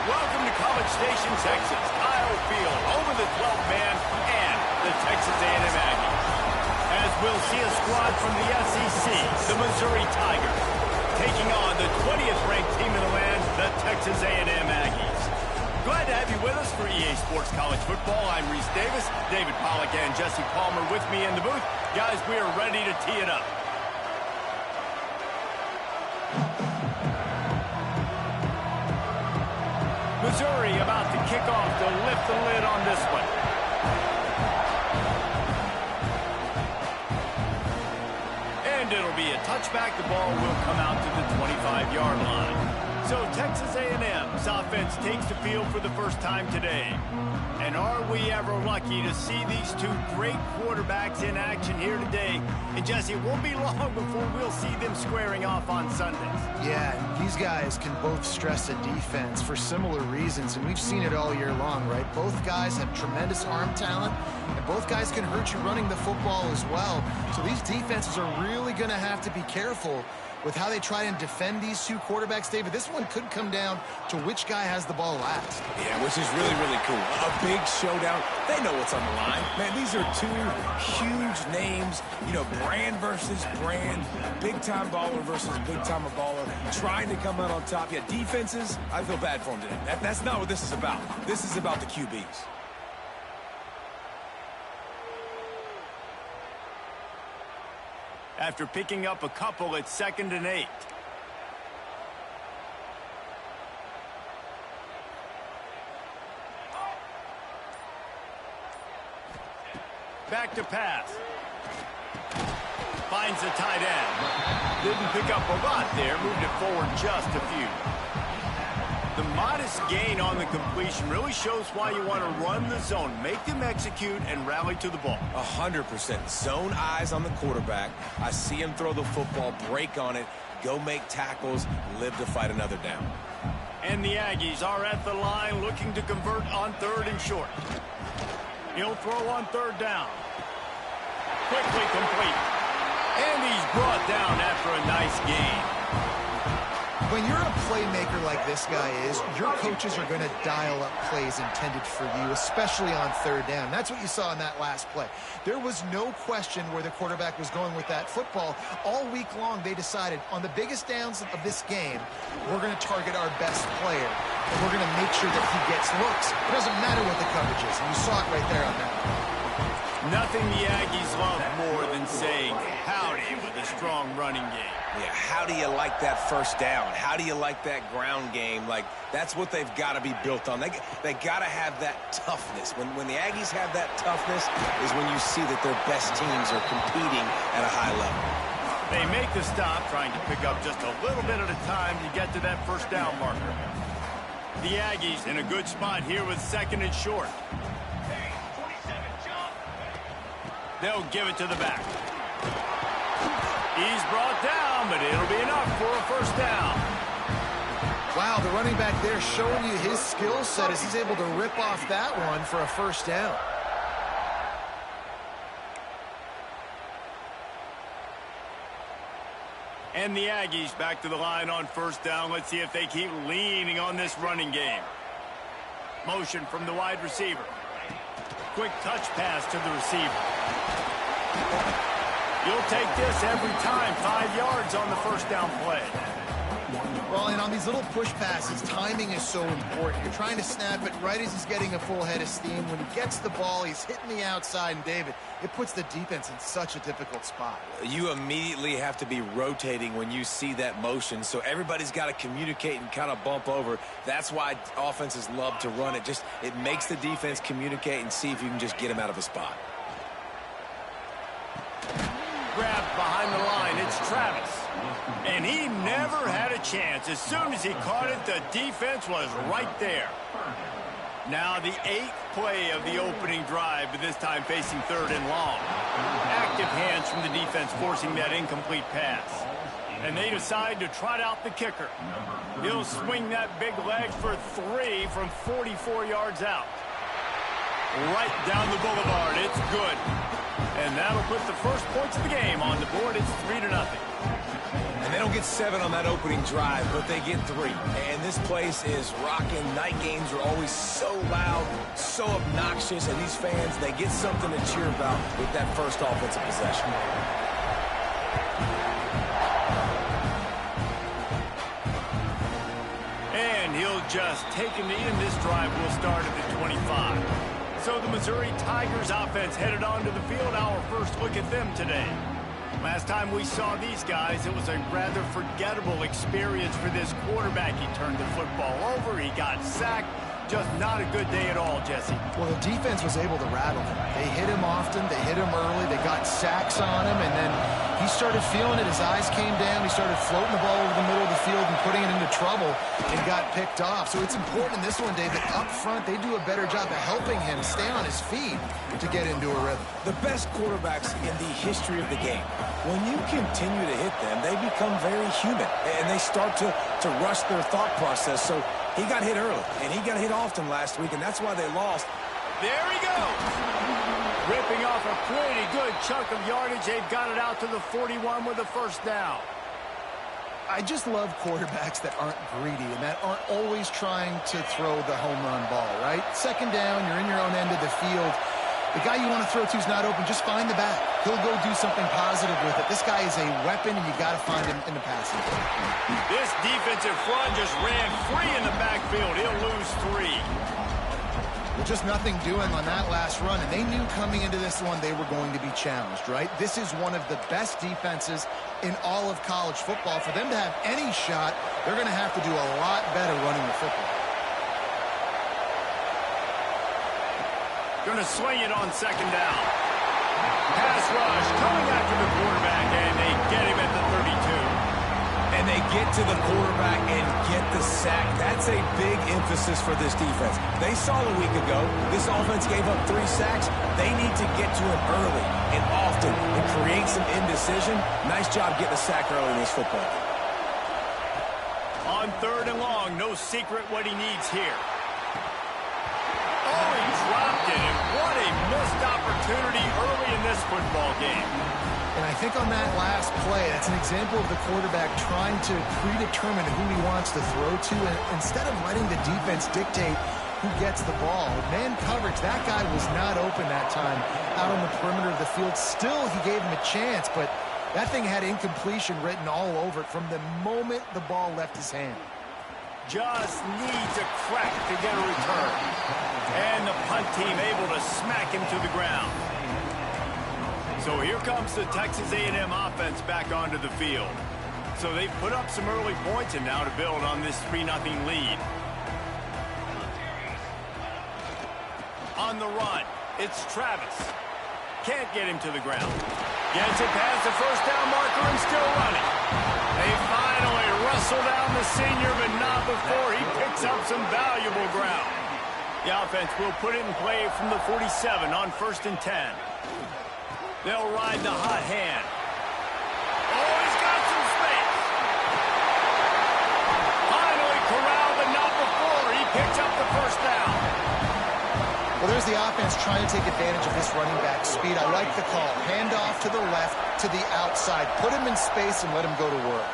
Welcome to College Station, Texas. Kyle Field, home of the 12th man and the Texas A&M Aggies. As we'll see a squad from the SEC, the Missouri Tigers, taking on the 20th ranked team in the land, the Texas A&M Aggies. Glad to have you with us for EA Sports College Football. I'm Reese Davis, David Pollack and Jesse Palmer with me in the booth. Guys, we are ready to tee it up. Missouri about to kick off to lift the lid on this one. And it'll be a touchback. The ball will come out to the 25-yard line. So Texas A&M's offense takes the field for the first time today. And are we ever lucky to see these two great quarterbacks in action here today? And Jesse, it won't be long before we'll see them squaring off on Sundays. Yeah, these guys can both stress a defense for similar reasons, and we've seen it all year long, right? Both guys have tremendous arm talent, and both guys can hurt you running the football as well. So these defenses are really going to have to be careful with how they try and defend these two quarterbacks. David, this one could come down to which guy has the ball last. Yeah, which is really, really cool. A big showdown. They know what's on the line. Man, these are two huge names, you know, brand versus brand, big-time baller versus big-time baller, trying to come out on top. Yeah, defenses, I feel bad for them today. That's not what this is about. This is about the QBs. After picking up a couple, it's 2nd and 8. Back to pass. Finds the tight end. Didn't pick up a lot there. Moved it forward just a few. The modest gain on the completion really shows why you want to run the zone. Make them execute and rally to the ball. 100%. Zone eyes on the quarterback. I see him throw the football, break on it, go make tackles, live to fight another down. And the Aggies are at the line looking to convert on 3rd and short. He'll throw on 3rd down. Quickly complete. And he's brought down after a nice gain. When you're a playmaker like this guy is, your coaches are going to dial up plays intended for you, especially on 3rd down. That's what you saw in that last play. There was no question where the quarterback was going with that football. All week long, they decided on the biggest downs of this game, we're going to target our best player, and we're going to make sure that he gets looks. It doesn't matter what the coverage is, and you saw it right there on that one. Nothing the Aggies love more than saying howdy with a strong running game. Yeah, how do you like that first down? How do you like that ground game? Like, that's what they've got to be built on. They got to have that toughness. When the Aggies have that toughness is when you see that their best teams are competing at a high level. They make the stop, trying to pick up just a little bit at a time to get to that first down marker. The Aggies in a good spot here with 2nd and short. They'll give it to the back. He's brought down, but it'll be enough for a first down. Wow, the running back there showing you his skill set as he's able to rip off that one for a first down. And the Aggies back to the line on 1st down. Let's see if they keep leaning on this running game. Motion from the wide receiver. Quick touch pass to the receiver. You'll take this every time. 5 yards on the first down play. Well, and on these little push passes, timing is so important. You're trying to snap it right as he's getting a full head of steam. When he gets the ball, he's hitting the outside, and David, it puts the defense in such a difficult spot. You immediately have to be rotating when you see that motion, so everybody's got to communicate and kind of bump over. That's why offenses love to run it. It makes the defense communicate and see if you can just get him out of a spot. Grabbed behind the line, it's Travis. And he never had a chance. As soon as he caught it, the defense was right there. Now the 8th play of the opening drive, but this time facing 3rd and long. Active hands from the defense forcing that incomplete pass. And they decide to trot out the kicker. He'll swing that big leg for 3 from 44 yards out. Right down the boulevard, it's good. And that'll put the first points of the game on the board. It's 3-0. And they don't get 7 on that opening drive, but they get 3. And this place is rocking. Night games are always so loud, so obnoxious, and these fans, they get something to cheer about with that first offensive possession. And he'll just take a knee, and this drive will start at the 25. So the Missouri Tigers offense headed onto the field. Our first look at them today. Last time we saw these guys, it was a rather forgettable experience for this quarterback. He turned the football over, he got sacked. Just not a good day at all, Jesse. Well, the defense was able to rattle him. They hit him often, they hit him early, they got sacks on him, and then he started feeling it. His eyes came down, he started floating the ball over the middle of the field and putting it into trouble and got picked off. So it's important in this one, Dave, that up front they do a better job of helping him stay on his feet to get into a rhythm. The best quarterbacks in the history of the game, when you continue to hit them, they become very human, and they start to rush their thought process. So he got hit early, and he got hit often last week, and that's why they lost. There he goes. Ripping off a pretty good chunk of yardage. They've got it out to the 41 with a first down. I just love quarterbacks that aren't greedy and that aren't always trying to throw the home run ball, right? Second down, you're in your own end of the field. The guy you want to throw to is not open. Just find the back. He'll go do something positive with it. This guy is a weapon, and you got to find him in the passing game. This defensive front just ran free in the backfield. He'll lose 3. Well, just nothing doing on that last run, and they knew coming into this one they were going to be challenged, right? This is one of the best defenses in all of college football. For them to have any shot, they're going to have to do a lot better running the football. Going to swing it on second down. Pass rush coming after the quarterback, and they get him at the 32. And they get to the quarterback and get the sack. That's a big emphasis for this defense. They saw a week ago, this offense gave up 3 sacks. They need to get to him early and often and create some indecision. Nice job getting a sack early in this football. On 3rd and long, no secret what he needs here. Oh, he dropped it, and what a missed opportunity early in this football game. And I think on that last play, that's an example of the quarterback trying to predetermine who he wants to throw to, and instead of letting the defense dictate who gets the ball. Man coverage, that guy was not open that time out on the perimeter of the field. Still, he gave him a chance, but that thing had incompletion written all over it from the moment the ball left his hand. Just needs a crack to get a return. And the punt team able to smack him to the ground. So here comes the Texas A&M offense back onto the field. So they put up some early points and now to build on this 3-0 lead. On the run, it's Travis. Can't get him to the ground. Gets it past the first down marker and still running. They finally wrestle down the senior, but not before he picks up some valuable ground. The offense will put it in play from the 47 on 1st and 10. They'll ride the hot hand. Oh, he's got some space. Finally corralled, but not before he picks up the first down. Well, there's the offense trying to take advantage of this running back speed. I like the call. Hand off to the left, to the outside. Put him in space and let him go to work.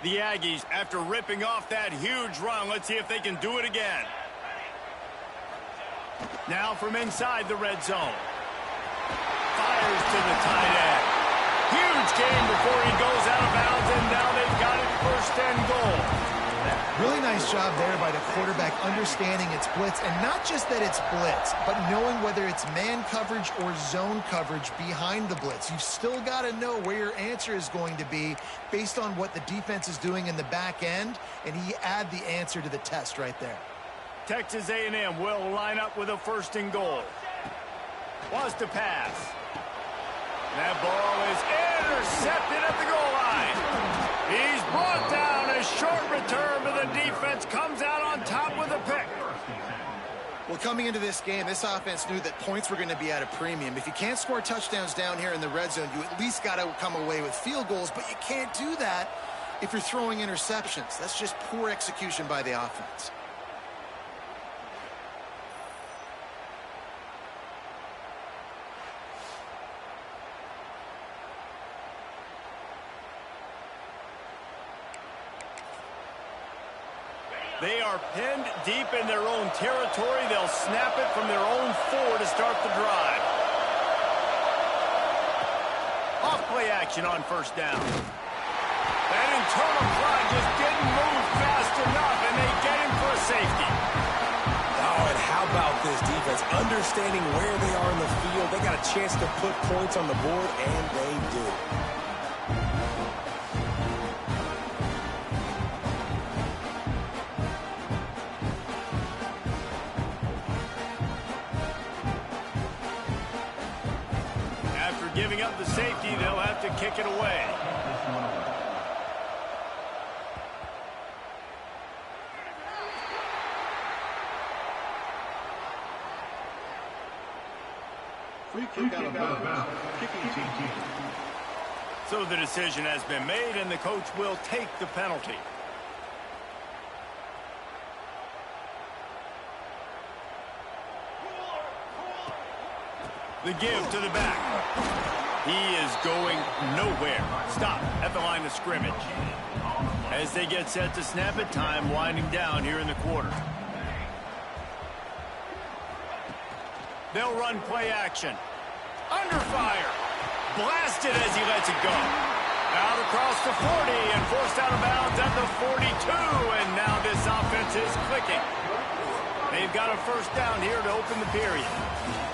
The Aggies, after ripping off that huge run, let's see if they can do it again. Now from inside the red zone. Fires to the tight end. Huge game before he goes out of bounds, and now they've got it 1st and goal. Really nice job there by the quarterback understanding it's blitz, and not just that it's blitz, but knowing whether it's man coverage or zone coverage behind the blitz. You've still got to know where your answer is going to be based on what the defense is doing in the back end, and he add the answer to the test right there. Texas A&M will line up with a 1st and goal. Wants to pass. That ball is intercepted at the goal line. He's brought down. A short return, but the defense comes out on top with a pick. Well, coming into this game, this offense knew that points were going to be at a premium. If you can't score touchdowns down here in the red zone, you at least got to come away with field goals, but you can't do that if you're throwing interceptions. That's just poor execution by the offense. They are pinned deep in their own territory. They'll snap it from their own 4 to start the drive. Off play action on first down. That internal plug just didn't move fast enough, and they get him for a safety. Oh, and how about this defense? Understanding where they are in the field. They got a chance to put points on the board, and they do. Giving up the safety, they'll have to kick it away. Free kick out of bounds. Kicking team. So the decision has been made, and the coach will take the penalty. The give to the back. He is going nowhere. Stop at the line of scrimmage. As they get set to snap it, time winding down here in the quarter. They'll run play action. Under fire. Blasted as he lets it go. Out across the 40 and forced out of bounds at the 42. And now this offense is clicking. They've got a first down here to open the period.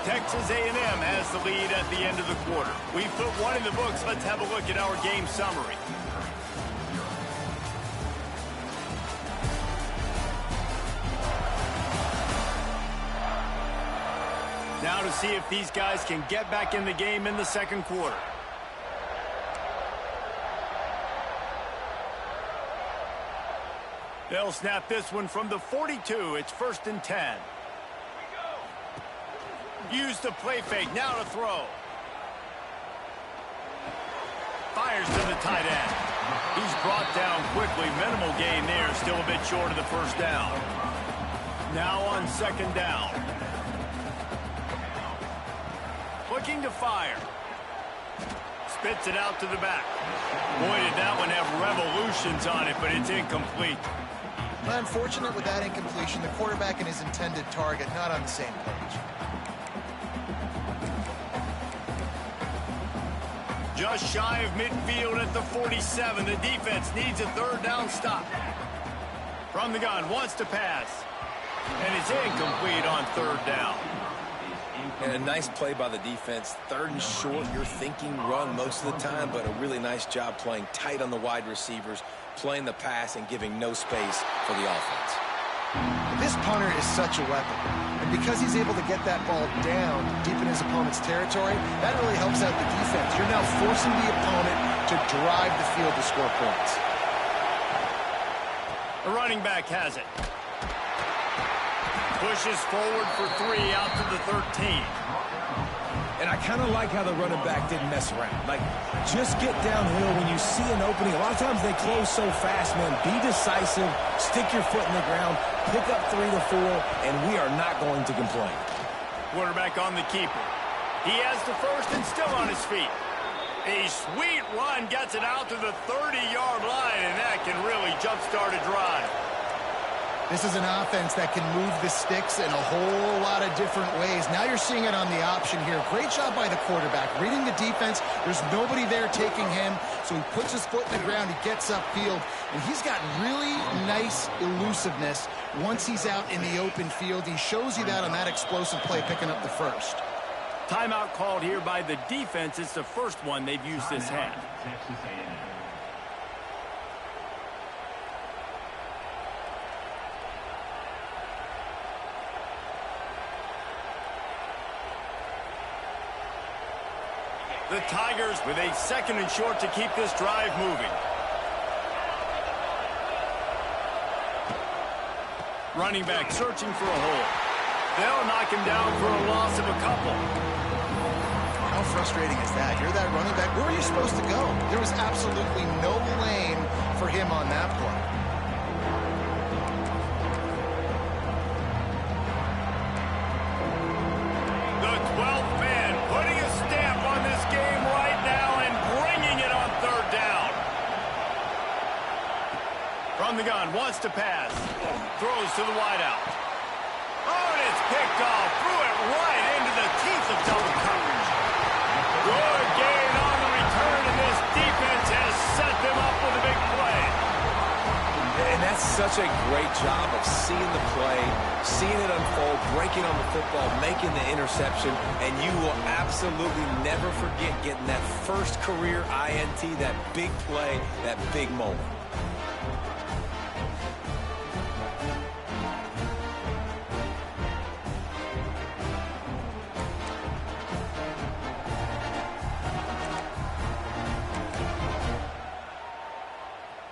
Texas A&M has the lead at the end of the quarter. We've put one in the books. Let's have a look at our game summary. Now to see if these guys can get back in the game in the second quarter. They'll snap this one from the 42. It's 1st and 10. Use the play fake. Now to throw. Fires to the tight end. He's brought down quickly. Minimal gain there. Still a bit short of the first down. Now on second down. Looking to fire. Spits it out to the back. Boy, did that one have revolutions on it, but it's incomplete. Unfortunate with that incompletion. The quarterback and his intended target not on the same page. Just shy of midfield at the 47. The defense needs a third down stop. From the gun, wants to pass. And it's incomplete on third down. And a nice play by the defense. 3rd and short, you're thinking run most of the time, but a really nice job playing tight on the wide receivers, playing the pass and giving no space for the offense. This punter is such a weapon. And because he's able to get that ball down deep in his opponent's territory, that really helps out the defense. You're now forcing the opponent to drive the field to score points. The running back has it. Pushes forward for 3 out to the 13. And I kind of like how the running back didn't mess around. Like, just get downhill when you see an opening. A lot of times they close so fast, man. Be decisive, stick your foot in the ground, pick up 3 to 4, and we are not going to complain. Quarterback on the keeper. He has the first and still on his feet. A sweet run gets it out to the 30-yard line, and that can really jumpstart a drive. This is an offense that can move the sticks in a whole lot of different ways. Now you're seeing it on the option here. Great job by the quarterback. Reading the defense, there's nobody there taking him, so he puts his foot in the ground, he gets upfield, and he's got really nice elusiveness once he's out in the open field. He shows you that on that explosive play, picking up the first. Timeout called here by the defense. It's the first one they've used this half. The Tigers with a 2nd and short to keep this drive moving. Running back searching for a hole. They'll knock him down for a loss of a couple. How frustrating is that? You're that running back. Where are you supposed to go? There was absolutely no lane for him on that play. The 12th man putting a stamp on this game right now and bringing it on third down. From the gun, wants to pass. Throws to the wideout. Oh, and it's picked off. Threw it right into the teeth of double coverage. Good gain on the return, and this defense has set them up with a big play. And that's such a great job of seeing the play, seeing it unfold, breaking on the football, making the interception, and you will absolutely never forget getting that first career INT, that big play, that big moment.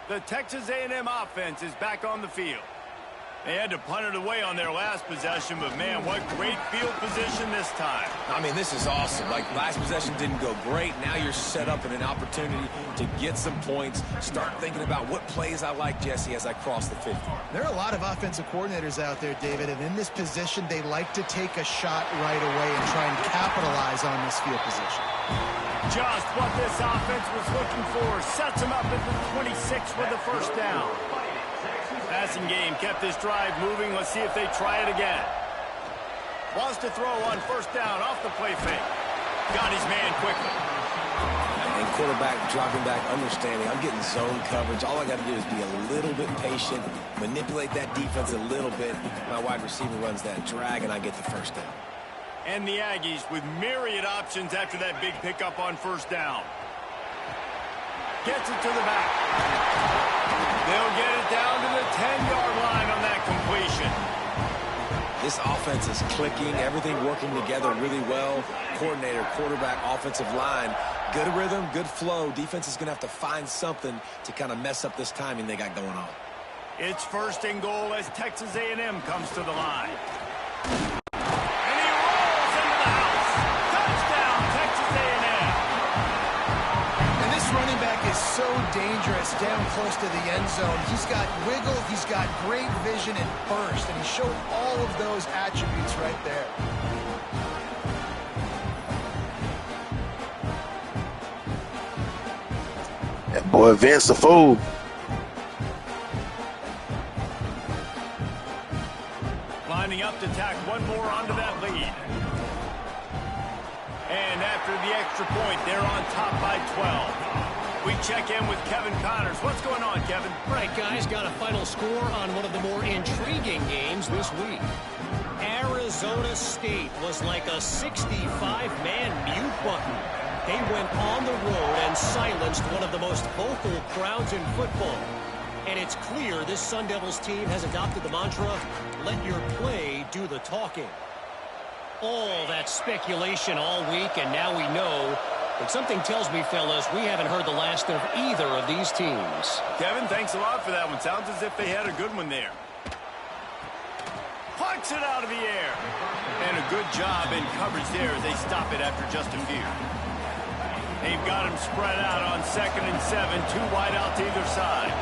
The Texas A&M offense is back on the field. They had to punt it away on their last possession, but man, what great field position this time. I mean, this is awesome. Like, last possession didn't go great. Now you're set up in an opportunity to get some points. Start thinking about what plays I like, Jesse, as I cross the 50. There are a lot of offensive coordinators out there, David, and in this position, they like to take a shot right away and try and capitalize on this field position. Just what this offense was looking for. Sets them up at the 26 with the first down. Passing game kept this drive moving. Let's see if they try it again. Wants to throw on first down off the play fake. Got his man quickly. And quarterback dropping back, understanding I'm getting zone coverage. All I got to do is be a little bit patient, manipulate that defense a little bit. My wide receiver runs that drag, and I get the first down. And the Aggies with myriad options after that big pickup on first down. Gets it to the back. They'll get it down to the 10-yard line on that completion. This offense is clicking, everything working together really well. Coordinator, quarterback, offensive line, good rhythm, good flow. Defense is going to have to find something to kind of mess up this timing they got going on. It's first and goal as Texas A&M comes to the line. Running back is so dangerous down close to the end zone. He's got wiggle, he's got great vision and burst, and he showed all of those attributes right there. That boy Vince the fool. Lining up to tack one more onto that lead. And after the extra point, they're on top by 12. We check in with Kevin Connors. What's going on, Kevin? Right, guys, got a final score on one of the more intriguing games this week. Arizona State was like a 65-man mute button. They went on the road and silenced one of the most vocal crowds in football. And it's clear this Sun Devils team has adopted the mantra, let your play do the talking. All that speculation all week, and now we know. But something tells me, fellas, we haven't heard the last of either of these teams. Kevin, thanks a lot for that one. Sounds as if they had a good one there. Punts it out of the air. And a good job in coverage there as they stop it after just a few. They've got him spread out on 2nd and 7, two wide out to either side.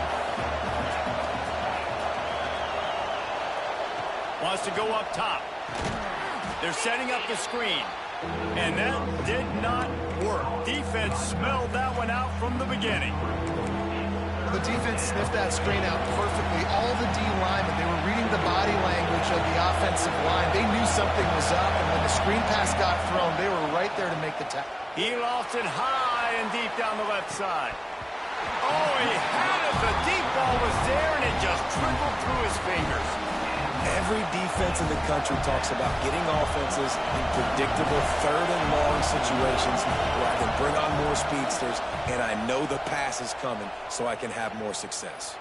Wants to go up top. They're setting up the screen. And that did not work. Defense smelled that one out from the beginning. The defense sniffed that screen out perfectly. All the D linemen, they were reading the body language of the offensive line. They knew something was up, and when the screen pass got thrown, they were right there to make the tackle. He lost it high and deep down the left side. Oh, he had it. The deep ball was there, and it just trickled through his fingers. Every defense in the country talks about getting offenses in predictable third and long situations where I can bring on more speedsters and I know the pass is coming so I can have more success.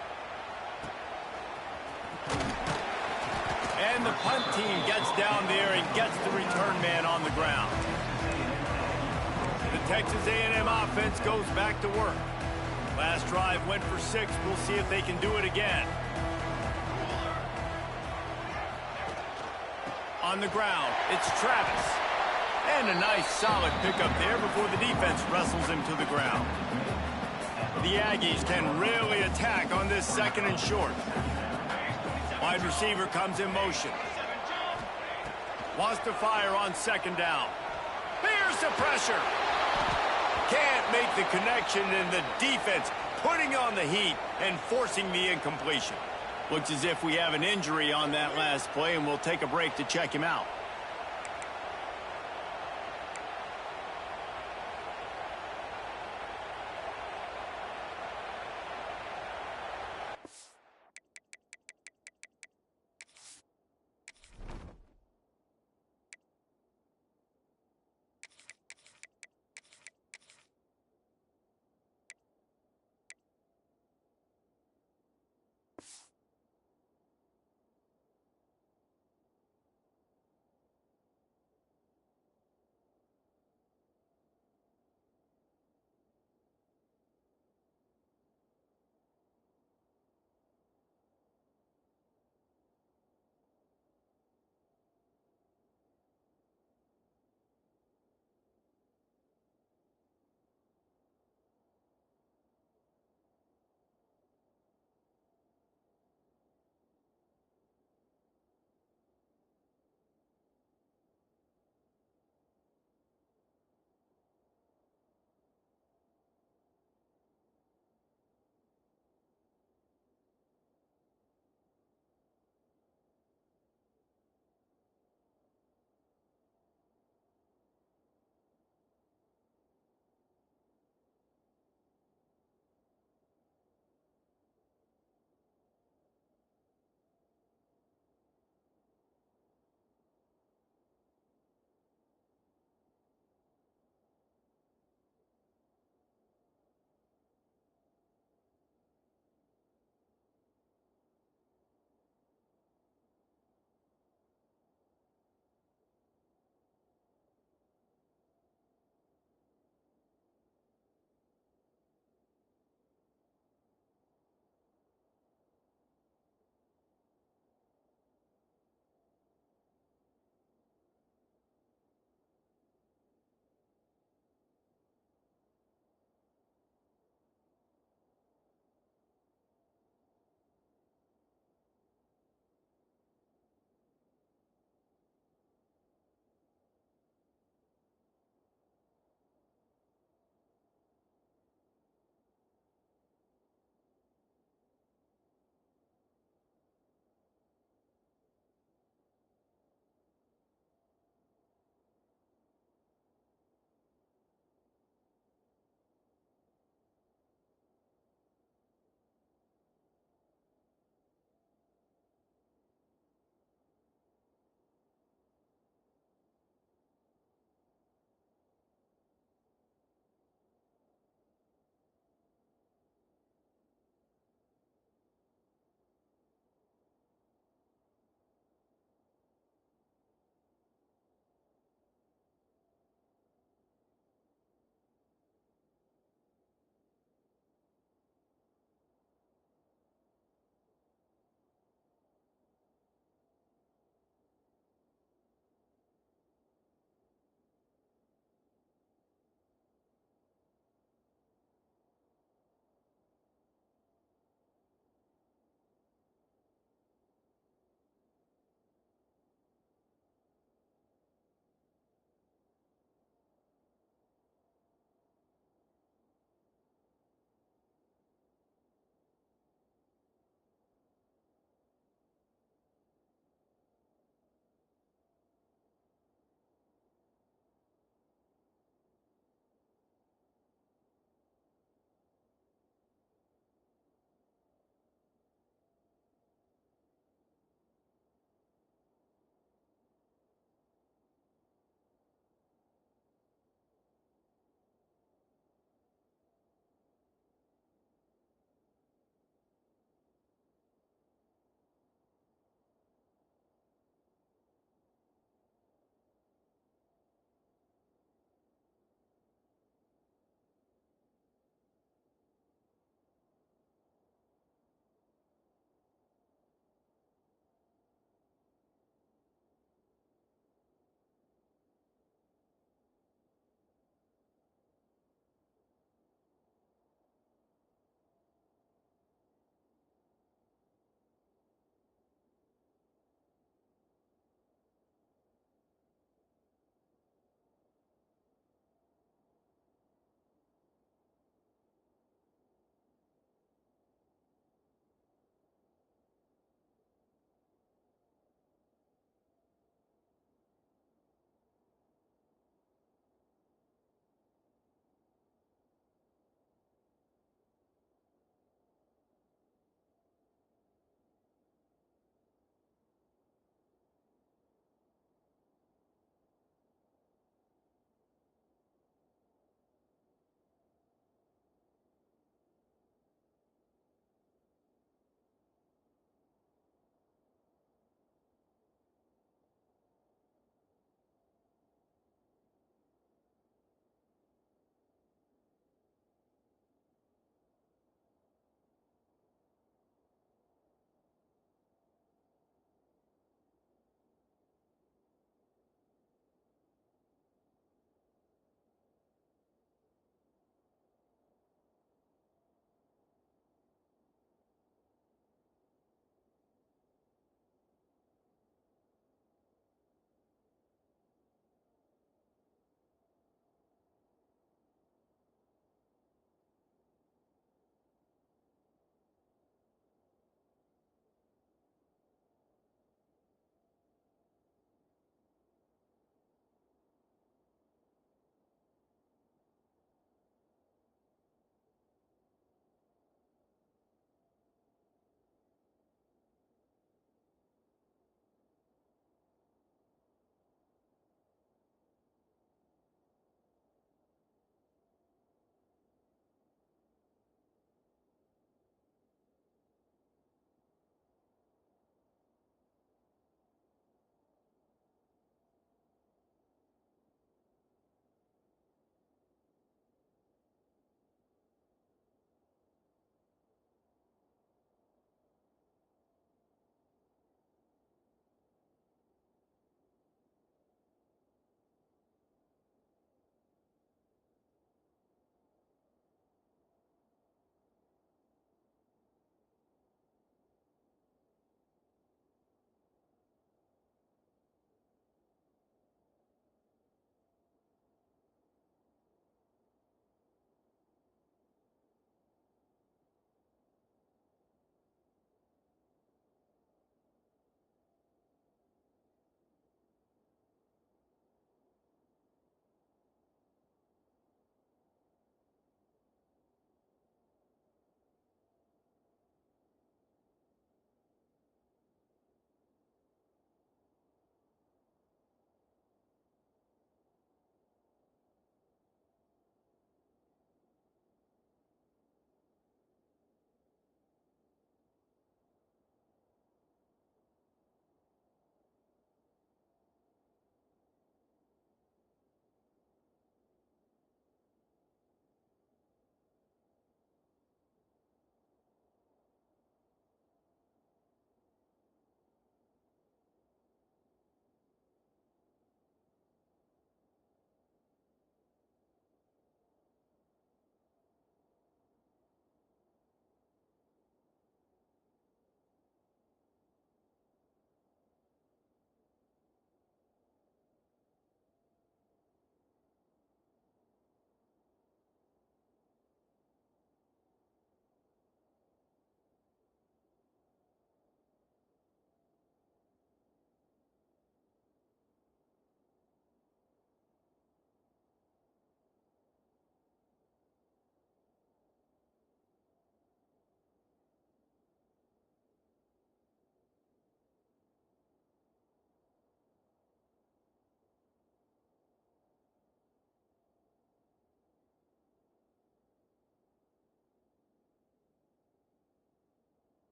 And the punt team gets down there and gets the return man on the ground. The Texas A&M offense goes back to work. Last drive went for 6. We'll see if they can do it again. On the ground, it's Travis. And a nice solid pickup there before the defense wrestles him to the ground. The Aggies can really attack on this 2nd and short. Wide receiver comes in motion. Wants to fire on 2nd down. Here's the pressure. Can't make the connection, and the defense putting on the heat and forcing the incompletion. Looks as if we have an injury on that last play, and we'll take a break to check him out.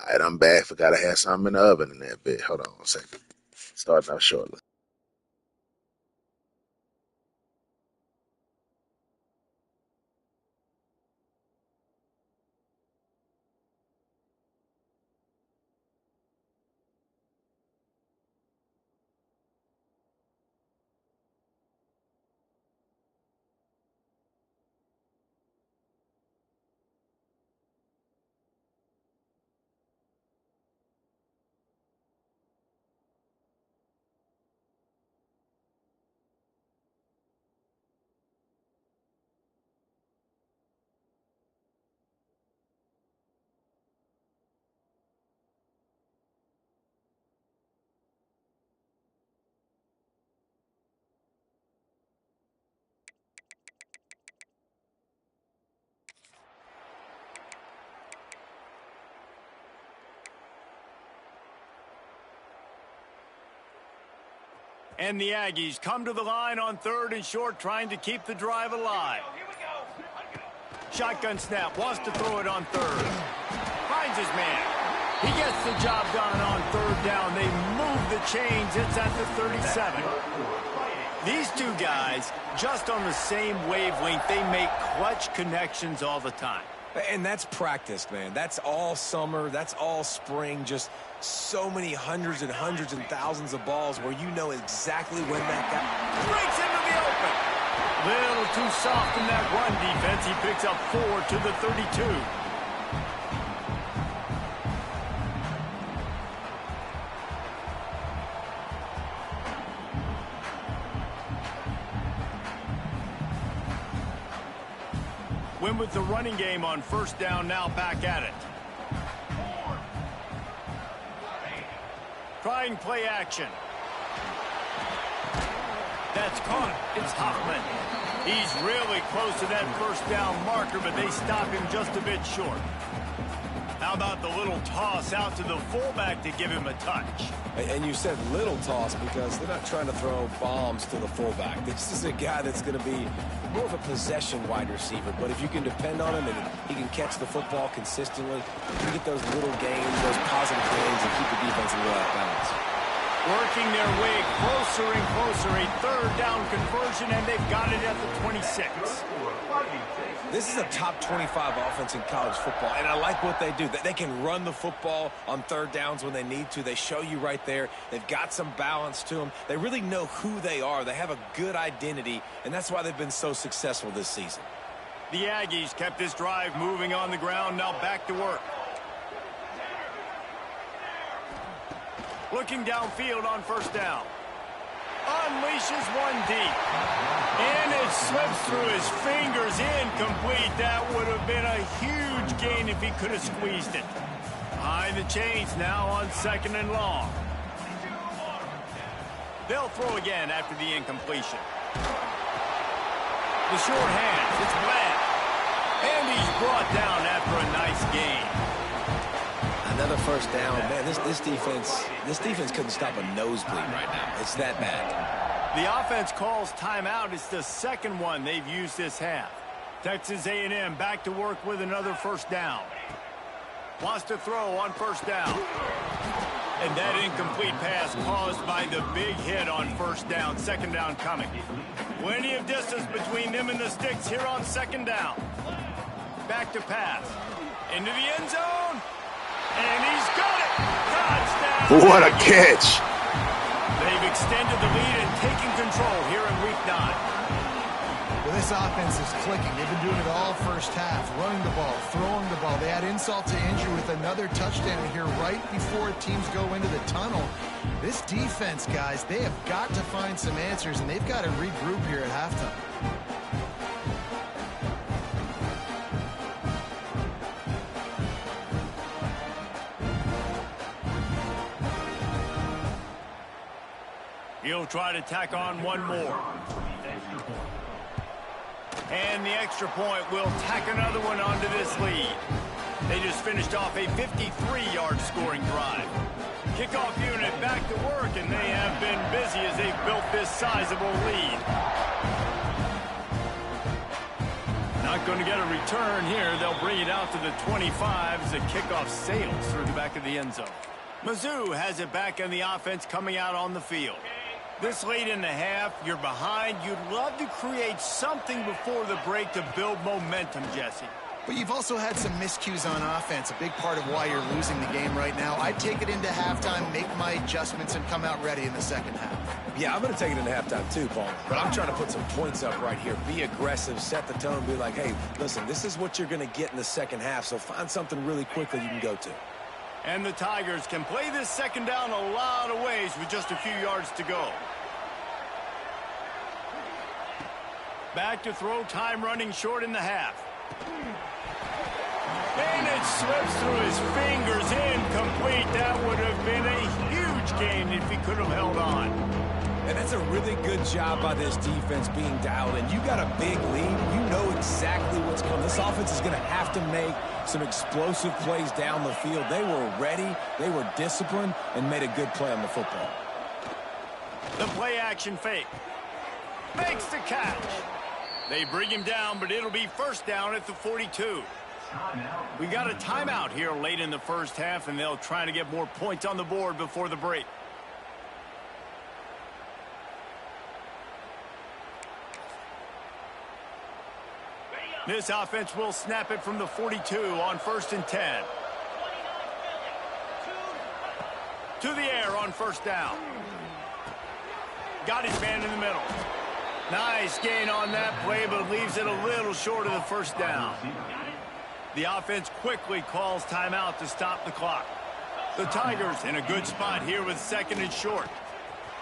All right, I'm back. Forgot I had something in the oven in that bit. Hold on a second. Starting out shortly. And the Aggies come to the line on 3rd and short, trying to keep the drive alive. Shotgun snap, wants to throw it on 3rd. Finds his man. He gets the job done on 3rd down. They move the chains. It's at the 37. These two guys, just on the same wavelength, they make clutch connections all the time. And that's practice, man. That's all summer. That's all spring. Just so many hundreds and hundreds and thousands of balls where you know exactly when that guy breaks into the open. Little too soft in that run defense. He picks up 4 to the 32. Win with the running game on 1st down, now back at it. Trying play action. That's caught. It's Hoffman. He's really close to that 1st down marker, but they stop him just a bit short. How about the little toss out to the fullback to give him a touch? And you said little toss because they're not trying to throw bombs to the fullback. This is a guy that's going to be more of a possession wide receiver, but if you can depend on him and he can catch the football consistently, you can get those little gains, those positive gains, and keep the defense a little off balance. Working their way closer and closer, a 3rd down conversion, and they've got it at the 26. This is a top 25 offense in college football, and I like what they do. They can run the football on 3rd downs when they need to. They show you right there. They've got some balance to them. They really know who they are. They have a good identity, and that's why they've been so successful this season. The Aggies kept this drive moving on the ground, now back to work. Looking downfield on 1st down. Unleashes one deep. And it slips through his fingers, incomplete. That would have been a huge gain if he could have squeezed it. Behind the chains now on 2nd and long. They'll throw again after the incompletion. The short hands, it's Bland. And he's brought down after a nice gain. Another 1st down. Man, this defense couldn't stop a nosebleed right now. It's that bad. The offense calls timeout. It's the 2nd one they've used this half. Texas A&M back to work with another 1st down. Wants to throw on 1st down. And that incomplete pass caused by the big hit on 1st down. 2nd down coming. Plenty of distance between them and the sticks here on 2nd down. Back to pass. Into the end zone. And he's got it. Touchdown. What a catch. They've extended the lead and taken control here in week 9. Well, this offense is clicking. They've been doing it all 1st half, running the ball, throwing the ball. They had insult to injury with another touchdown here right before teams go into the tunnel. This defense, guys, they have got to find some answers, and they've got to regroup here at halftime. He'll try to tack on one more. And the extra point will tack another one onto this lead. They just finished off a 53-yard scoring drive. Kickoff unit back to work, and they have been busy as they've built this sizable lead. Not going to get a return here. They'll bring it out to the 25 as the kickoff sails through the back of the end zone. Mizzou has it back in the offense coming out on the field. This late in the half, you're behind. You'd love to create something before the break to build momentum, Jesse. But you've also had some miscues on offense, a big part of why you're losing the game right now. I'd take it into halftime, make my adjustments, and come out ready in the second half. Yeah, I'm going to take it into halftime too, Paul. But I'm trying to put some points up right here. Be aggressive, set the tone, be like, hey, listen, this is what you're going to get in the second half, so find something really quickly you can go to. And the Tigers can play this second down a lot of ways with just a few yards to go. Back to throw, time running short in the half. And it slips through his fingers, incomplete. That would have been a huge gain if he could have held on. And that's a really good job by this defense being dialed in. You got a big lead. You know exactly what's coming. This offense is going to have to make some explosive plays down the field. They were ready, they were disciplined, and made a good play on the football. The play action fake. Makes the catch. They bring him down, but it'll be first down at the 42. We got a timeout here late in the first half, and they'll try to get more points on the board before the break. This offense will snap it from the 42 on 1st and 10. To the air on first down. Got his man in the middle. Nice gain on that play, but leaves it a little short of the first down. The offense quickly calls timeout to stop the clock. The Tigers in a good spot here with 2nd and short.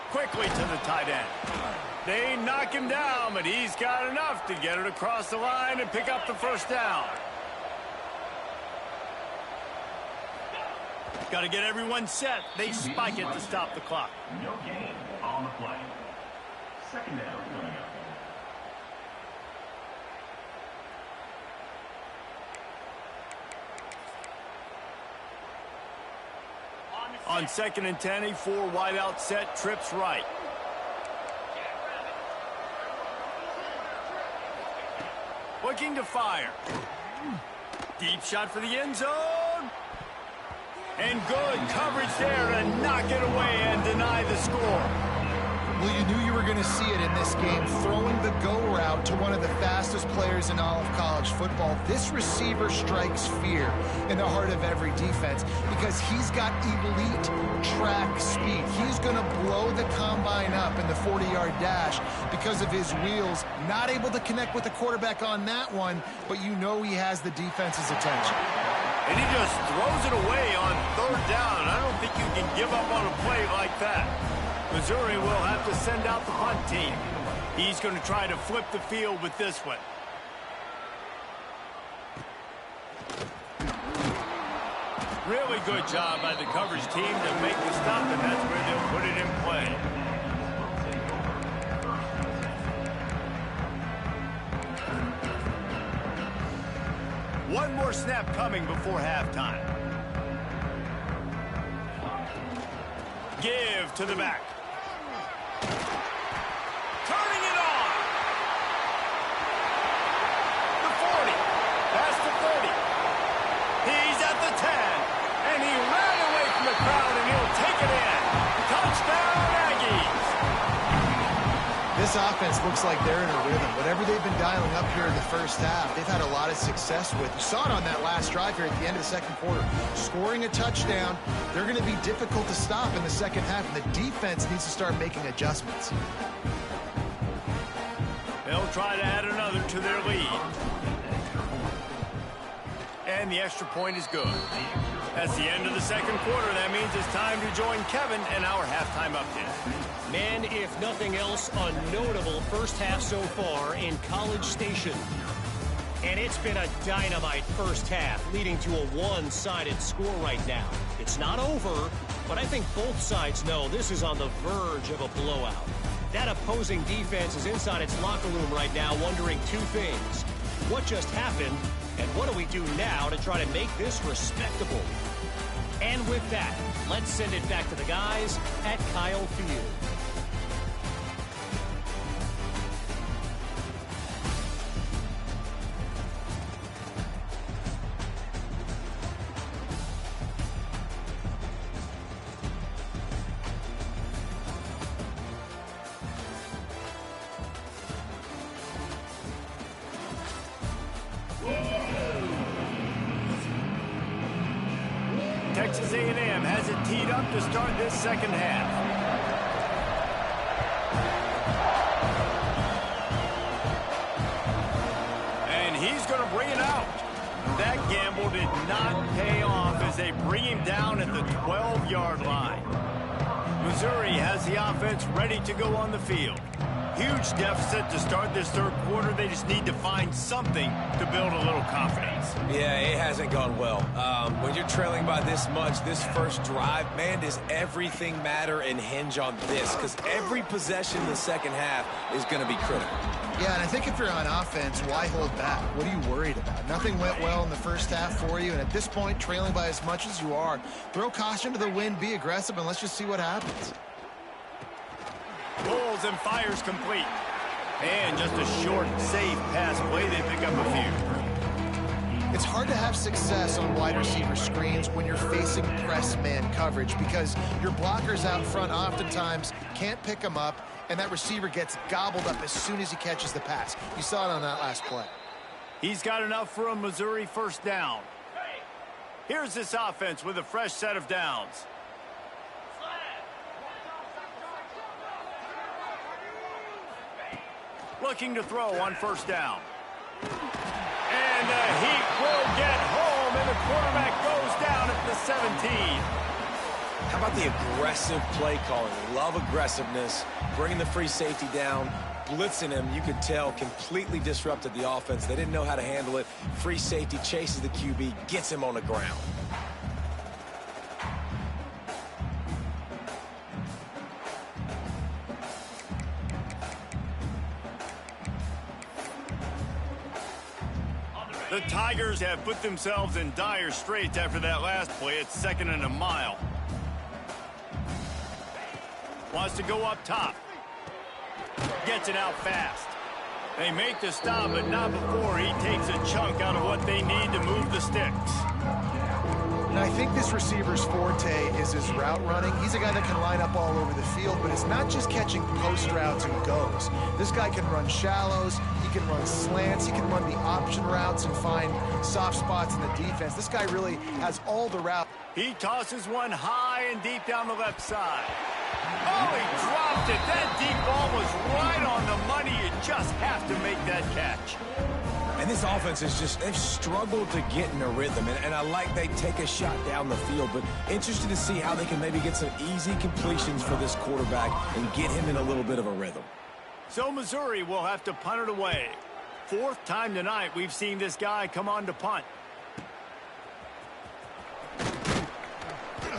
Quickly to the tight end. They knock him down, but he's got enough to get it across the line and pick up the first down. Got to get everyone set. They spike it to stop the clock. No gain on the play. Second down. On 2nd and 10, a 4 wide out set, trips right. Looking to fire. Deep shot for the end zone. And good coverage there to knock it away and deny the score. Well, you knew you were going to see it in this game, throwing the go route to one of the fastest players in all of college football. This receiver strikes fear in the heart of every defense because he's got elite track speed. He's going to blow the combine up in the 40-yard dash because of his wheels. Not able to connect with the quarterback on that one, but you know he has the defense's attention. And he just throws it away on 3rd down. I don't think you can give up on a play like that. Missouri will have to send out the punt team. He's going to try to flip the field with this one. Really good job by the coverage team to make the stop, and that's where they'll put it in play. One more snap coming before halftime. Give to the back. Turning it on. The 40. Past the 30. He's at the 10. And he ran away from the crowd, and he'll take it in. Touchdown, Aggies. This offense looks like they're in a rhythm. Whatever they've been dialing up here in the first half, they've had a lot of success with. You saw it on that last drive here at the end of the second quarter. Scoring a touchdown, they're going to be difficult to stop in the second half, and the defense needs to start making adjustments. They'll try to add another to their lead. And the extra point is good. That's the end of the second quarter. That means it's time to join Kevin in our halftime update. Man, if nothing else, a notable first half so far in College Station. And it's been a dynamite first half, leading to a one-sided score right now. It's not over, but I think both sides know this is on the verge of a blowout. That opposing defense is inside its locker room right now wondering two things. What just happened, and what do we do now to try to make this respectable? And with that, let's send it back to the guys at Kyle Field. Texas A&M has it teed up to start this second half. And he's going to bring it out. That gamble did not pay off as they bring him down at the 12-yard line. Missouri has the offense ready to go on the field. Huge deficit to start this third quarter. They just need to find something to build a little confidence. Yeah, it hasn't gone well. When you're trailing by this much, this first drive, man, does everything matter and hinge on this? Because every possession in the second half is going to be critical. Yeah, and I think if you're on offense, why hold back? What are you worried about? Nothing went well in the first half for you, and at this point, trailing by as much as you are, throw caution to the wind, be aggressive, and let's just see what happens. Pulls and fires complete. And just a short, safe pass play. They pick up a few. It's hard to have success on wide receiver screens when you're facing press man coverage because your blockers out front oftentimes can't pick them up, and that receiver gets gobbled up as soon as he catches the pass. You saw it on that last play. He's got enough for a Missouri first down. Here's this offense with a fresh set of downs. Looking to throw on first down. And he will get home, and the quarterback goes down at the 17. How about the aggressive play calling? Love aggressiveness, bringing the free safety down, blitzing him. You could tell completely disrupted the offense. They didn't know how to handle it. Free safety chases the QB, gets him on the ground. The Tigers have put themselves in dire straits after that last play. It's 2nd and a mile. Wants to go up top. Gets it out fast. They make the stop, but not before he takes a chunk out of what they need to move the sticks. And I think this receiver's forte is his route running. He's a guy that can line up all over the field, but it's not just catching post routes and goes. This guy can run shallows, he can run slants, he can run the option routes and find soft spots in the defense. This guy really has all the route. He tosses one high and deep down the left side. Oh, he dropped it. That deep ball was right on the money. You just have to make that catch. And this offense is just, they've struggled to get in a rhythm. And I like they take a shot down the field, but interested to see how they can maybe get some easy completions for this quarterback and get him in a little bit of a rhythm. So Missouri will have to punt it away. 4th time tonight we've seen this guy come on to punt.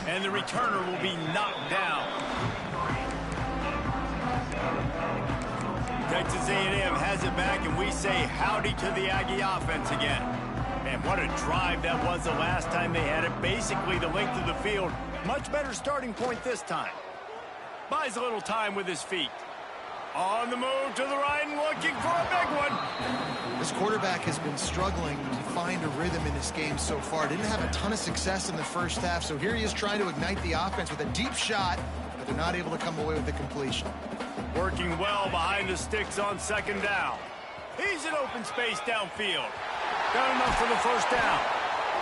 And the returner will be knocked down. Texas A&M has it back, and we say howdy to the Aggie offense again. And what a drive that was the last time they had it. Basically the length of the field. Much better starting point this time. Buys a little time with his feet. On the move to the right and looking for a big one. This quarterback has been struggling to find a rhythm in this game so far. Didn't have a ton of success in the first half, so here he is trying to ignite the offense with a deep shot, but they're not able to come away with the completion. Working well behind the sticks on 2nd down. He's in open space downfield. Got enough for the first down.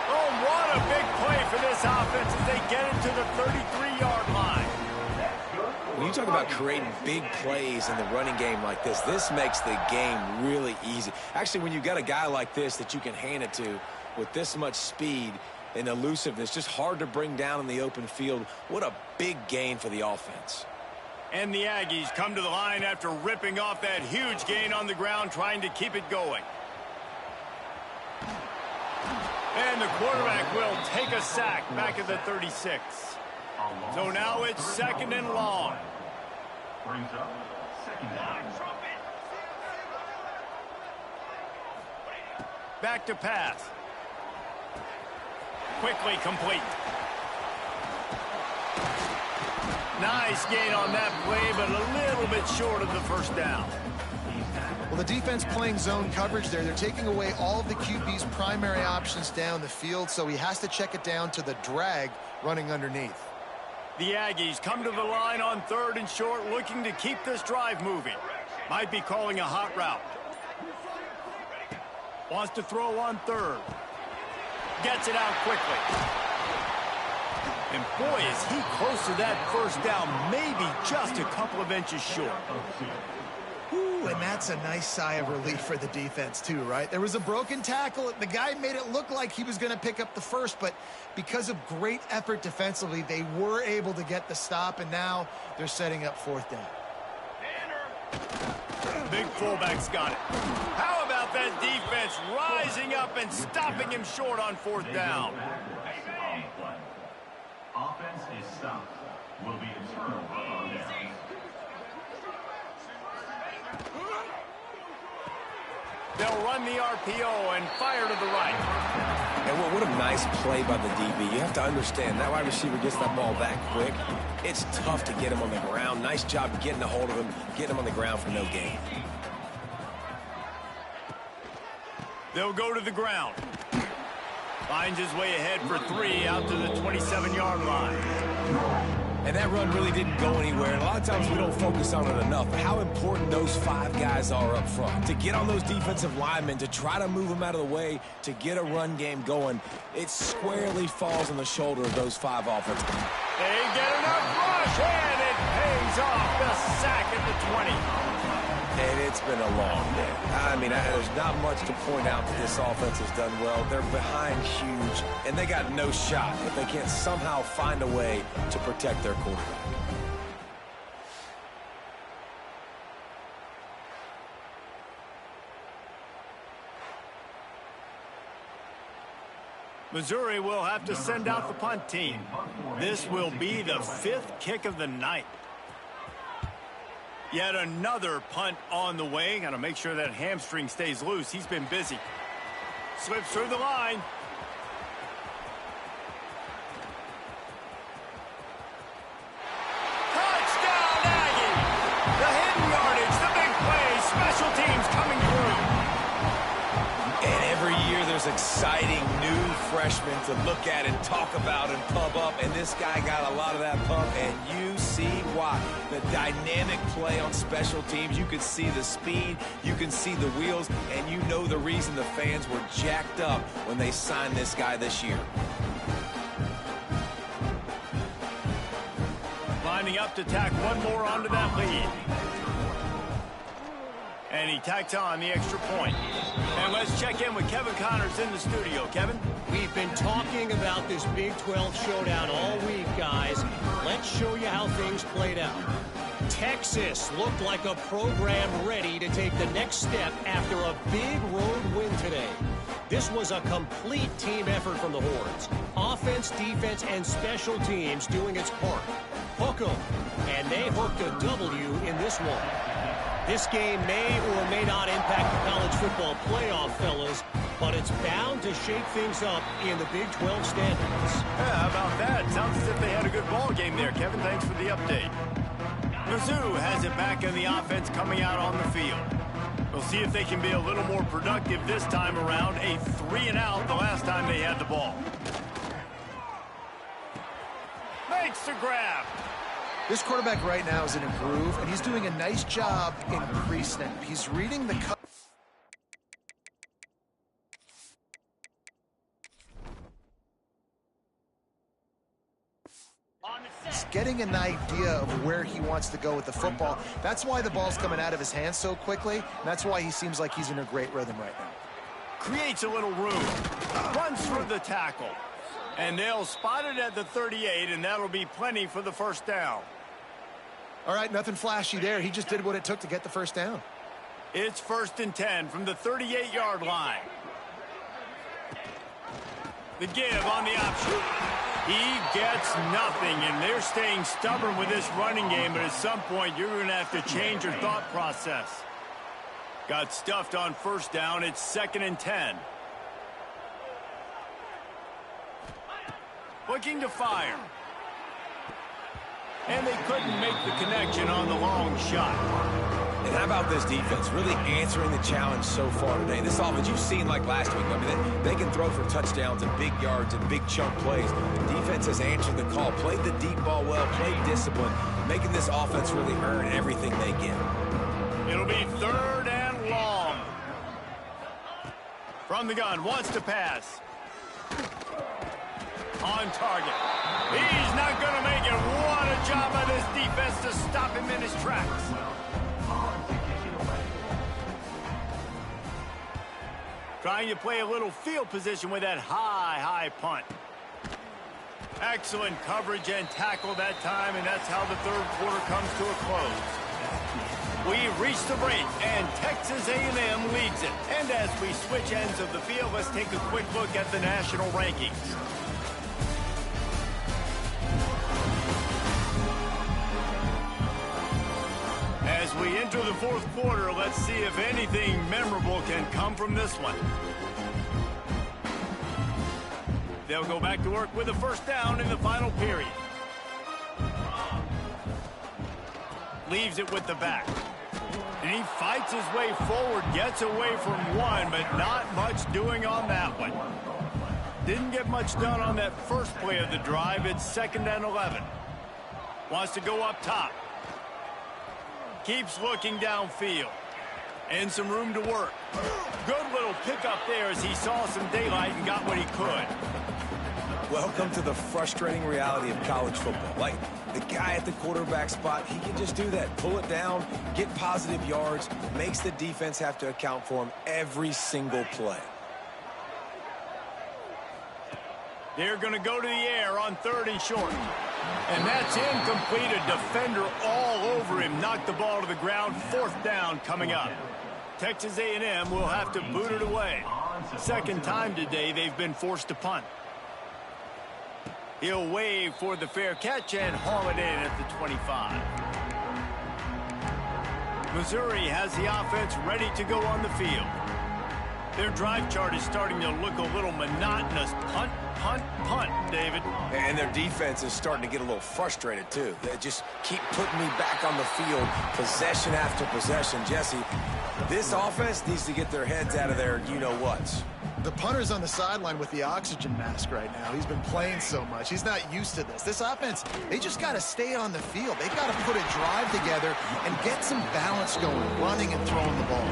Oh, what a big play for this offense as they get it to the 33-yard line. When you talk about creating big plays in the running game like this, this makes the game really easy. Actually, when you got a guy like this that you can hand it to with this much speed and elusiveness, just hard to bring down in the open field, what a big gain for the offense. And the Aggies come to the line after ripping off that huge gain on the ground, trying to keep it going. And the quarterback will take a sack back at the 36. So now it's 2nd and long. Brings up 2nd down. Back to pass. Quickly complete. Nice gain on that play, but a little bit short of the first down. Well, the defense playing zone coverage there. They're taking away all of the QB's primary options down the field, so he has to check it down to the drag running underneath. The Aggies come to the line on 3rd and short, looking to keep this drive moving. Might be calling a hot route. Wants to throw on 3rd. Gets it out quickly. And boy, is he close to that first down, maybe just a couple of inches short. Ooh, and that's a nice sigh of relief for the defense too, right? There was a broken tackle. The guy made it look like he was going to pick up the first, but because of great effort defensively, they were able to get the stop, and now they're setting up fourth down. Big fullback's got it. How about that defense rising up and stopping him short on fourth down? Offense is stopped. Will be a turnover on downs. They'll run the RPO and fire to the right. And what a nice play by the DB. You have to understand, that wide receiver gets that ball back quick. It's tough to get him on the ground. Nice job getting a hold of him, getting him on the ground for no gain. They'll go to the ground. Finds his way ahead for 3 out to the 27-yard line. And that run really didn't go anywhere. And a lot of times we don't focus on it enough. But how important those 5 guys are up front. To get on those defensive linemen, to try to move them out of the way, to get a run game going, it squarely falls on the shoulder of those 5 offensive men. They get enough rush, and it pays off. The sack at the 20. And it's been a long day. I mean, there's not much to point out that this offense has done well. They're behind huge, and they got no shot if they can't somehow find a way to protect their quarterback. Missouri will have to send out the punt team. This will be the 5th kick of the night. Yet another punt on the way. Got to make sure that hamstring stays loose. He's been busy. Slips through the line. Touchdown, Aggie! The hidden yardage, the big play, special teams coming through. And every year there's exciting new freshmen to look at and talk about and pump up. And this guy got a lot of that pump, and you see why. The dynamic play on special teams. You can see the speed, you can see the wheels, and you know the reason the fans were jacked up when they signed this guy this year. Lining up to tack one more onto that lead. And he tacks on the extra point. And let's check in with Kevin Connors in the studio. Kevin? We've been talking about this Big 12 showdown all week, guys. Let's show you how things played out. Texas looked like a program ready to take the next step after a big road win today. This was a complete team effort from the Horns. Offense, defense, and special teams doing its part. Hook 'em. And they hooked a W in this one. This game may or may not impact the college football playoff, fellas, but it's bound to shake things up in the Big 12 standings. Yeah, how about that? Sounds as if they had a good ball game there, Kevin. Thanks for the update. Mizzou has it back in the offense coming out on the field. We'll see if they can be a little more productive this time around. A 3-and-out the last time they had the ball. Makes the grab. This quarterback right now is in a groove, and he's doing a nice job in pre-snap. He's reading the cut. He's getting an idea of where he wants to go with the football. That's why the ball's coming out of his hands so quickly, and that's why he seems like he's in a great rhythm right now. Creates a little room. Runs through the tackle. And they'll spot it at the 38, and that'll be plenty for the first down. All right, nothing flashy there. He just did what it took to get the first down. It's 1st and 10 from the 38-yard line. The give on the option. He gets nothing, and they're staying stubborn with this running game, but at some point you're going to have to change your thought process. Got stuffed on first down. It's 2nd and 10. Looking to fire. And they couldn't make the connection on the long shot. And how about this defense really answering the challenge so far today? This offense, you've seen like last week. I mean, they can throw for touchdowns and big yards and big chunk plays. The defense has answered the call, played the deep ball well, played discipline, making this offense really earn everything they get. It'll be 3rd and long. From the gun, wants to pass. On target. He's not going to make it. What a job by this defense to stop him in his tracks. Trying to play a little field position with that high punt. Excellent coverage and tackle that time, and that's how the third quarter comes to a close. We reach the break, and Texas A&M leads it. And as we switch ends of the field, let's take a quick look at the national rankings. As we enter the fourth quarter, let's see if anything memorable can come from this one. They'll go back to work with a first down in the final period. Leaves it with the back. And he fights his way forward, gets away from one, but not much doing on that one. Didn't get much done on that first play of the drive. It's 2nd and 11. Wants to go up top. Keeps looking downfield. And some room to work. Good little pickup there as he saw some daylight and got what he could. Welcome to the frustrating reality of college football. Like, the guy at the quarterback spot, he can just do that. Pull it down, get positive yards, makes the defense have to account for him every single play. They're going to go to the air on 3rd and short. And that's incomplete. A defender all over him. Knocked the ball to the ground. 4th down coming up. Texas A&M will have to boot it away. 2nd time today they've been forced to punt. He'll wave for the fair catch and haul it in at the 25. Missouri has the offense ready to go on the field. Their drive chart is starting to look a little monotonous. Punt, punt, punt, David. And their defense is starting to get a little frustrated, too. They just keep putting me back on the field, possession after possession. Jesse, this offense needs to get their heads out of their you-know-whats. The punter's on the sideline with the oxygen mask right now. He's been playing so much. He's not used to this. This offense, they just got to stay on the field. They've got to put a drive together and get some balance going, running and throwing the ball.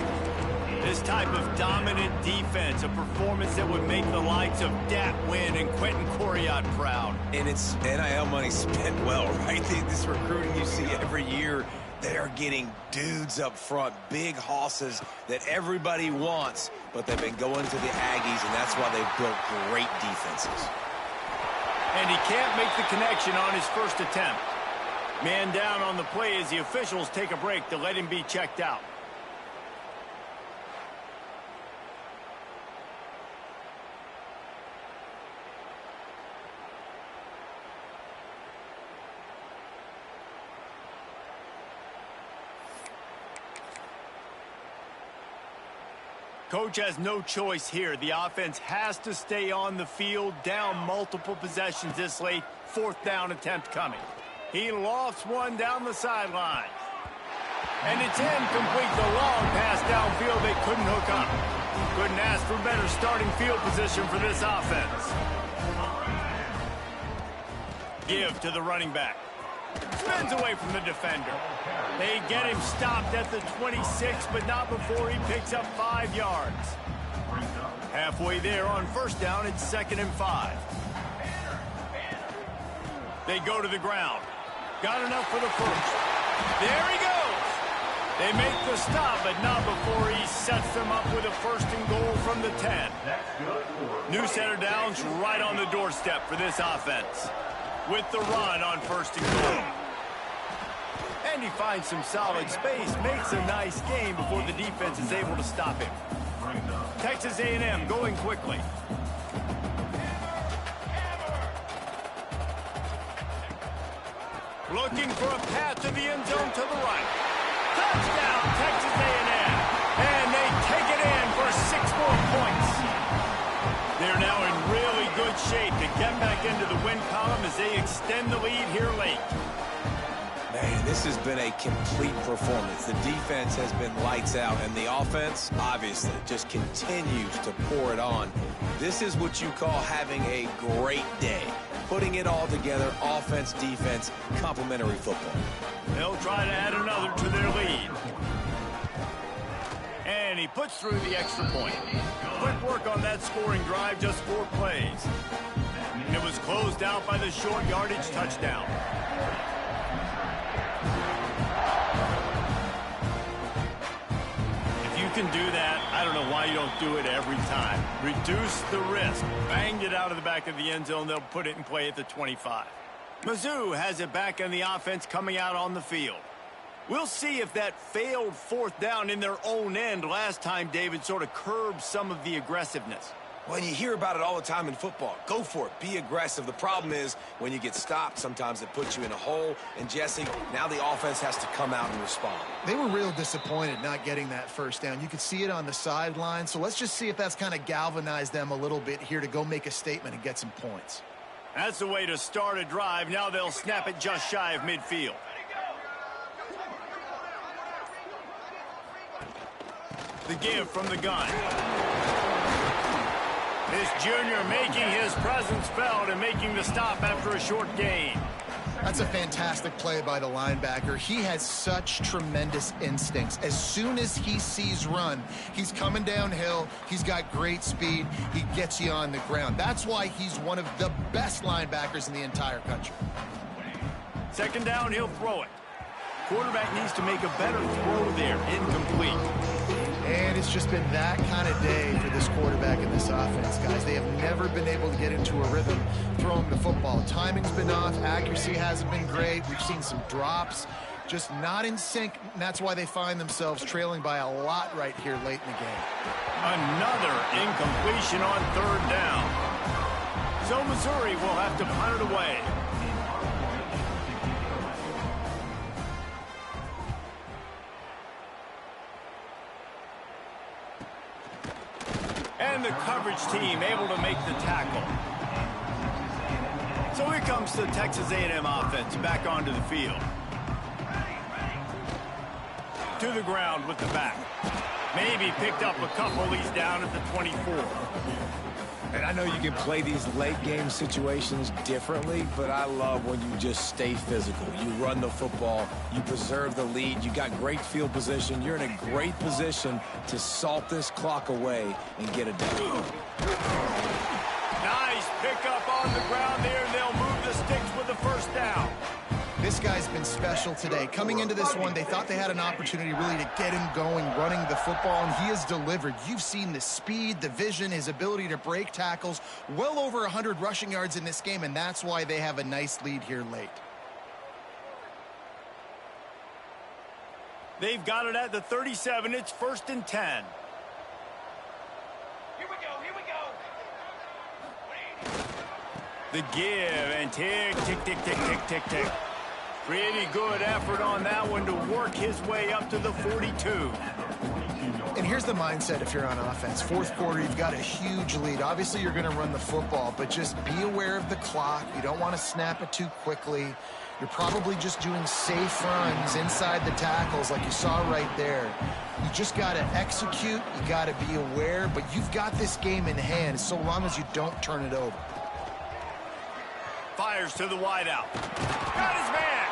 This type of dominant defense, a performance that would make the likes of Dat Wynn and Quentin Coriat proud. And it's NIL money spent well, right? This recruiting you see every year, they're getting dudes up front, big hosses that everybody wants, but they've been going to the Aggies, and that's why they've built great defenses. And he can't make the connection on his first attempt. Man down on the play as the officials take a break to let him be checked out. Coach has no choice here. The offense has to stay on the field, down multiple possessions this late. 4th down attempt coming. He lofts one down the sideline. And it's incomplete. The long pass downfield they couldn't hook up. Couldn't ask for better starting field position for this offense. Give to the running back. Spins away from the defender. They get him stopped at the 26, but not before he picks up 5 yards. Halfway there on 1st down, it's 2nd and 5. They go to the ground. Got enough for the first. There he goes. They make the stop, but not before he sets them up with a 1st and goal from the 10. New set of downs right on the doorstep for this offense. With the run on 1st and goal. And he finds some solid space, makes a nice game before the defense is able to stop him. Texas A&M going quickly. Looking for a path to the end zone to the right. Touchdown, Texas A&M. And they take it in for 6 more points. They're now in really good shape to get back into the win column as they extend the lead here late. Man, this has been a complete performance. The defense has been lights out, and the offense, obviously, just continues to pour it on. This is what you call having a great day. Putting it all together, offense, defense, complementary football. They'll try to add another to their lead. And he puts through the extra point. Quick work on that scoring drive, just 4 plays. it was closed out by the short yardage touchdown. If you can do that, I don't know why you don't do it every time. Reduce the risk. Banged it out of the back of the end zone. They'll put it in play at the 25. Mizzou has it back on the offense coming out on the field. We'll see if that failed fourth down in their own end last time, David, sort of curbed some of the aggressiveness. Well, you hear about it all the time in football. Go for it. Be aggressive. The problem is when you get stopped, sometimes it puts you in a hole. And, Jesse, now the offense has to come out and respond. They were real disappointed not getting that first down. You could see it on the sideline. So let's just see if that's kind of galvanized them a little bit here to go make a statement and get some points. That's the way to start a drive. Now they'll snap it just shy of midfield. The give from the gun. This junior making his presence felt and making the stop after a short gain. That's a fantastic play by the linebacker. He has such tremendous instincts. As soon as he sees run, he's coming downhill. He's got great speed. He gets you on the ground. That's why he's one of the best linebackers in the entire country. Second down, he'll throw it. Quarterback needs to make a better throw there. Incomplete. And it's just been that kind of day for this quarterback in this offense, guys. They have never been able to get into a rhythm throwing the football. Timing's been off. Accuracy hasn't been great. We've seen some drops. Just not in sync, and that's why they find themselves trailing by a lot right here late in the game. Another incompletion on third down. So Missouri will have to punt it away. And the coverage team able to make the tackle. So here comes the Texas A&M offense back onto the field. To the ground with the back. Maybe picked up a couple. He's down at the 24. And I know you can play these late game situations differently, but I love when you just stay physical. You run the football, you preserve the lead, you got great field position, you're in a great position to salt this clock away and get it done. Nice pickup on the ground there, and they'll move the sticks with the first down. This guy's been special today. Coming into this one, they thought they had an opportunity really to get him going, running the football, and he has delivered. You've seen the speed, the vision, his ability to break tackles, well over 100 rushing yards in this game, and that's why they have a nice lead here late. They've got it at the 37. It's 1st and 10. Here we go. The give, and tick, tick, tick, tick, tick, tick, tick. Pretty good effort on that one to work his way up to the 42. And here's the mindset if you're on offense. Fourth quarter, you've got a huge lead. Obviously, you're going to run the football, but just be aware of the clock. You don't want to snap it too quickly. You're probably just doing safe runs inside the tackles like you saw right there. You just got to execute. You got to be aware, but you've got this game in hand so long as you don't turn it over. Fires to the wideout. Got his man.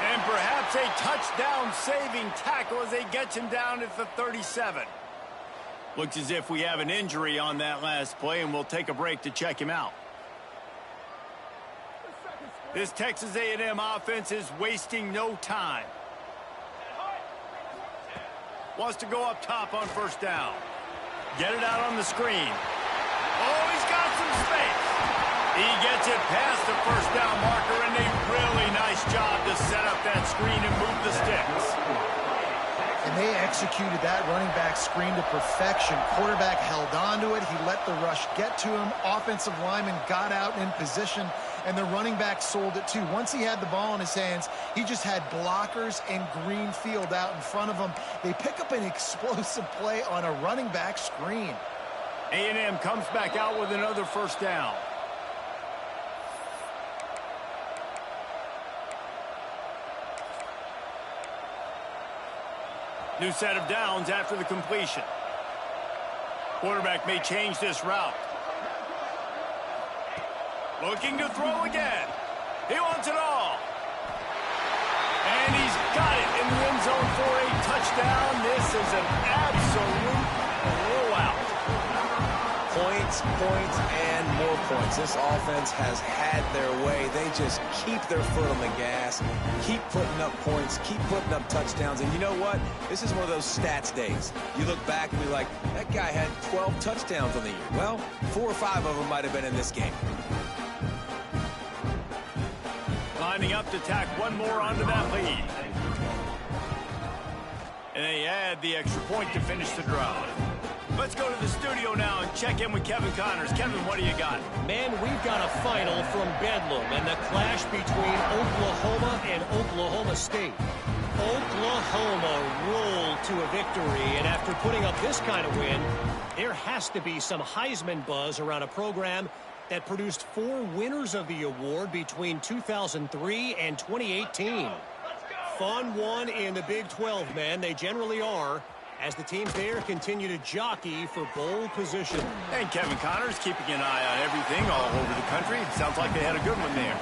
And perhaps a touchdown-saving tackle as they get him down at the 37. Looks as if we have an injury on that last play, and we'll take a break to check him out. This Texas A&M offense is wasting no time. Wants to go up top on first down. Get it out on the screen. Oh, he's got some space. He gets it past the first down marker, and a really nice job to set up that screen and move the sticks. And they executed that running back screen to perfection. Quarterback held on to it. He let the rush get to him. Offensive lineman got out in position, and the running back sold it too. Once he had the ball in his hands, he just had blockers and green field out in front of him. They pick up an explosive play on a running back screen. A&M comes back out with another first down. New set of downs after the completion. Quarterback may change this route. Looking to throw again. He wants it all. And he's got it in the end zone for a touchdown. This is an absolute blowout. Point points, points, and more points. This offense has had their way. They just keep their foot on the gas, keep putting up points, keep putting up touchdowns. And you know what? This is one of those stats days. You look back and be like, that guy had 12 touchdowns on the year. Well, 4 or 5 of them might have been in this game. Lining up to tack one more onto that lead. And they add the extra point to finish the drive. Let's go to the studio now and check in with Kevin Connors. Kevin, what do you got? Man, we've got a final from Bedlam and the clash between Oklahoma and Oklahoma State. Oklahoma rolled to a victory, and after putting up this kind of win, there has to be some Heisman buzz around a program that produced 4 winners of the award between 2003 and 2018. Fun one in the Big 12, man. They generally are, as the teams there continue to jockey for bowl position. And Kevin Connors keeping an eye on everything all over the country. It sounds like they had a good one there.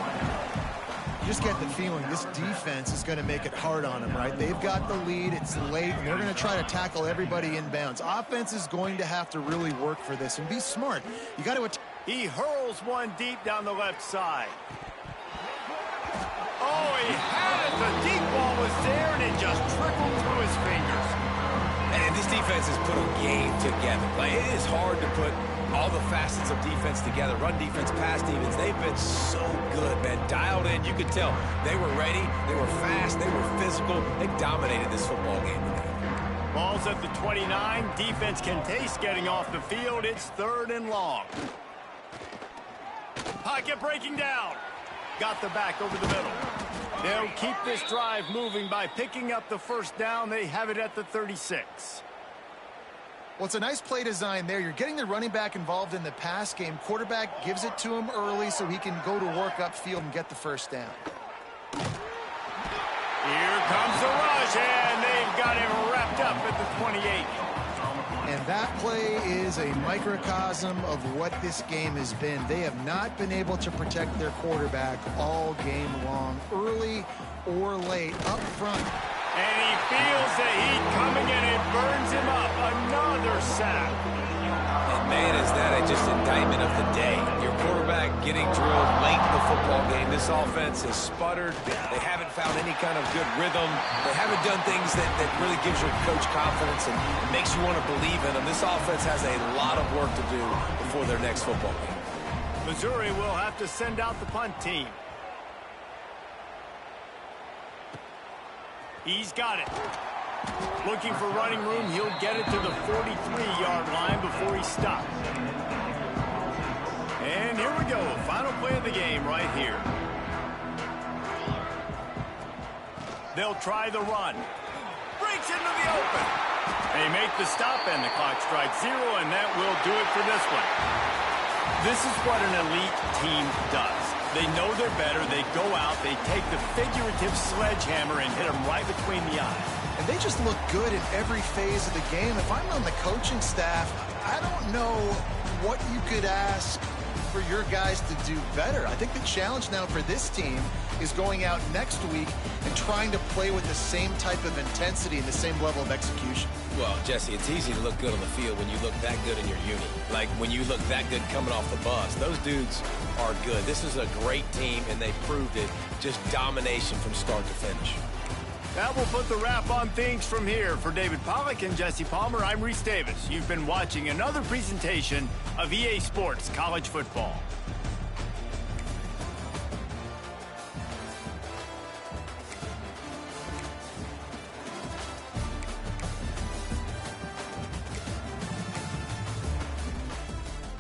You just get the feeling this defense is going to make it hard on them, right? They've got the lead. It's late, and they're going to try to tackle everybody inbounds. Offense is going to have to really work for this and be smart. You got to. He hurls one deep down the left side. Oh, he had it. The deep ball was there, and it just trickled through his fingers. And this defense has put a game together. Like, it is hard to put all the facets of defense together. Run defense, pass defense. They've been so good, man. Dialed in. You could tell they were ready. They were fast. They were physical. They dominated this football game today. Ball's at the 29. Defense can taste getting off the field. It's 3rd and long. Pocket breaking down. Got the back over the middle. They'll keep this drive moving by picking up the first down. They have it at the 36. Well, it's a nice play design there. You're getting the running back involved in the pass game. Quarterback gives it to him early so he can go to work upfield and get the first down. Here comes the rush, and they've got him wrapped up at the 28. And that play is a microcosm of what this game has been. They have not been able to protect their quarterback all game long, early or late, up front. And he feels the heat coming, and it burns him up. Another sack. And man, is that just indictment of the day. Your quarterback getting drilled late in the football game. This offense has sputtered. They haven't found any kind of good rhythm. They haven't done things that really gives your coach confidence and makes you want to believe in them. This offense has a lot of work to do before their next football game. Missouri will have to send out the punt team. He's got it. Looking for running room. He'll get it to the 43-yard line before he stops. And here we go. Final play of the game right here. They'll try the run. Breaks into the open. They make the stop, and the clock strikes 0, and that will do it for this one. This is what an elite team does. They know they're better. They go out. They take the figurative sledgehammer and hit them right between the eyes. And they just look good in every phase of the game. If I'm on the coaching staff, I don't know what you could ask for your guys to do better. I think the challenge now for this team is going out next week and trying to play with the same type of intensity and the same level of execution. Well, Jesse, it's easy to look good on the field when you look that good in your unit. Like when you look that good coming off the bus. Those dudes are good. This is a great team, and they proved it. Just domination from start to finish. That will put the wrap on things from here. For David Pollack and Jesse Palmer, I'm Reese Davis. You've been watching another presentation of EA Sports College Football.